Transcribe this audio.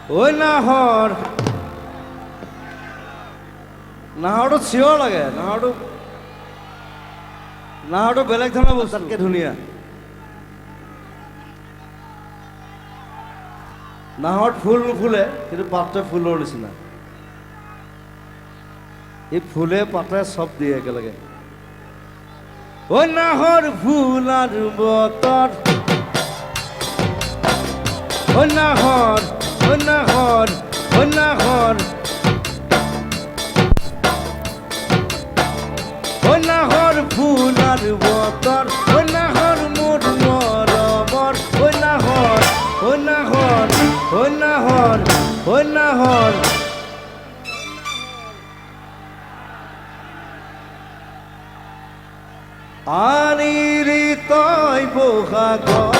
ঐ নাহৰ নাহৰটো চিঞৰ লাগে নাহৰটো বেলেগ ধৰণৰ বস্তুতকৈ ধুনীয়া নাহৰত ফুল নুফুলে কিন্তু পাতে ফুলৰ নিচিনা এই ফুলে পাতে চব দিয়ে একেলগে ঐ নাহৰ ফুল আৰু বতৰ ঐ নাহৰ ঐ নাহৰ ঐ নাহৰ ঐ নাহৰ ফুল আৰু বতৰ ঐ নাহৰ মোৰ মৰমৰ ঐ নাহৰ ঐ নাহৰ ঐ নাহৰ ঐ নাহৰ আনিলি তই বহাগৰ